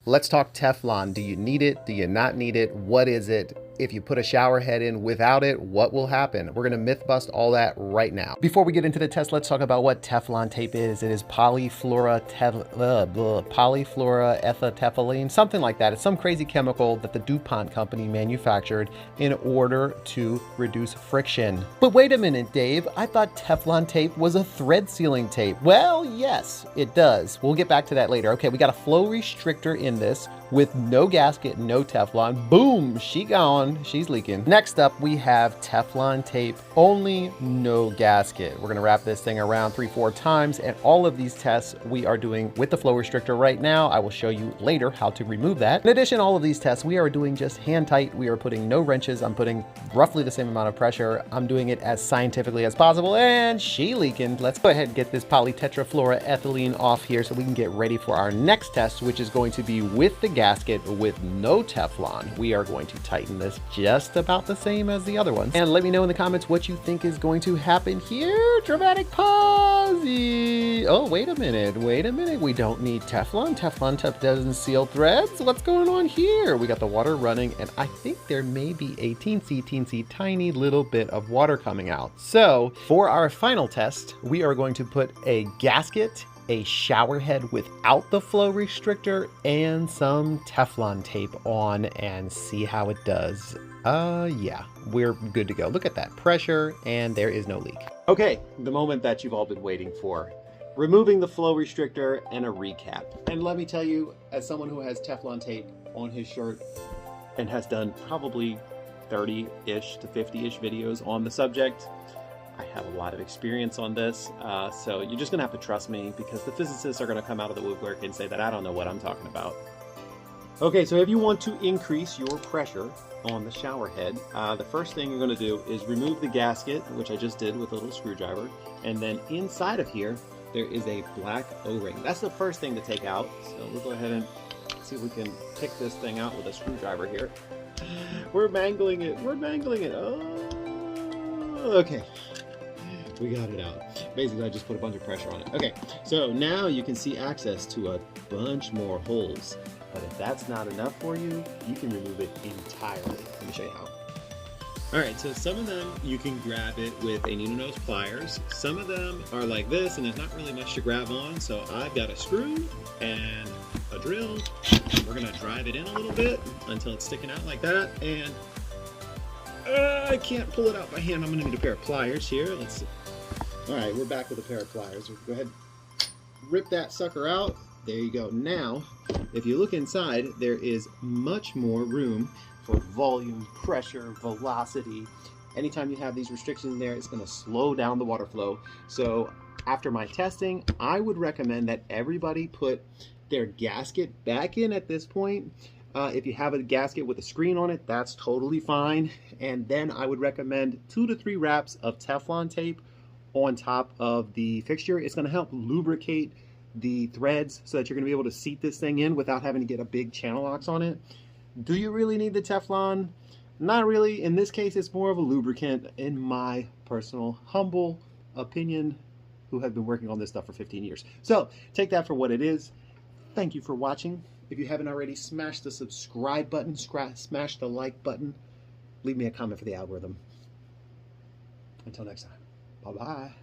Let's talk Teflon. Do you need it? Do you not need it? What is it? If you put a shower head in without it, what will happen? We're gonna myth bust all that right now. Before we get into the test, let's talk about what Teflon tape is. It is polyfluoroethylene, something like that. It's some crazy chemical that the DuPont company manufactured in order to reduce friction. But wait a minute, Dave. I thought Teflon tape was a thread sealing tape. Well, yes, it does. We'll get back to that later. Okay, we got a flow restrictor in this with no gasket, no Teflon. Boom, she gone. She's leaking. Next up, we have Teflon tape only, no gasket. We're gonna wrap this thing around 3-4 times, and all of these tests we are doing with the flow restrictor right now. I will show you later how to remove that. In addition, all of these tests we are doing just hand tight. We are putting no wrenches. I'm putting roughly the same amount of pressure. I'm doing it as scientifically as possible, and she leaking. Let's go ahead and get this polytetrafluoroethylene off here so we can get ready for our next test, which is going to be with the gasket with no Teflon. We are going to tighten this just about the same as the other ones. And let me know in the comments what you think is going to happen here. Dramatic pause. Oh, wait a minute. We don't need Teflon. Teflon doesn't seal threads. What's going on here? We got the water running, and I think there may be a teensy tiny little bit of water coming out. So for our final test, we are going to put a gasket, a shower head without the flow restrictor, and some Teflon tape on and see how it does. Yeah, we're good to go. Look at that pressure, and there is no leak. Okay, the moment that you've all been waiting for. Removing the flow restrictor and a recap. And let me tell you, as someone who has Teflon tape on his shirt and has done probably 30-ish to 50-ish videos on the subject, I have a lot of experience on this, so you're just gonna have to trust me because the physicists are gonna come out of the woodwork and say that I don't know what I'm talking about. Okay, so if you want to increase your pressure on the shower head, the first thing you're gonna do is remove the gasket, which I just did with a little screwdriver, and then inside of here, there is a black O-ring. That's the first thing to take out, so we'll go ahead and see if we can pick this thing out with a screwdriver here. We're mangling it, oh, okay. We got it out. Basically, I just put a bunch of pressure on it. Okay, so now you can see access to a bunch more holes. But if that's not enough for you, you can remove it entirely. Let me show you how. All right, so some of them you can grab it with a needle nose pliers. Some of them are like this, and there's not really much to grab on. So I've got a screw and a drill. We're gonna drive it in a little bit until it's sticking out like that. And I can't pull it out by hand. I'm gonna need a pair of pliers here. Let's see. All right, we're back with a pair of pliers. Go ahead, rip that sucker out. There you go. Now, if you look inside, there is much more room for volume, pressure, velocity. Anytime you have these restrictions in there, it's gonna slow down the water flow. So after my testing, I would recommend that everybody put their gasket back in at this point. If you have a gasket with a screen on it, that's totally fine. And then I would recommend 2 to 3 wraps of Teflon tape on top of the fixture. It's gonna help lubricate the threads so that you're gonna be able to seat this thing in without having to get a big channel locks on it. Do you really need the Teflon? Not really. In this case, it's more of a lubricant, in my personal, humble opinion, who have been working on this stuff for 15 years. So take that for what it is. Thank you for watching. If you haven't already, smash the subscribe button, smash the like button, leave me a comment for the algorithm. Until next time, bye-bye.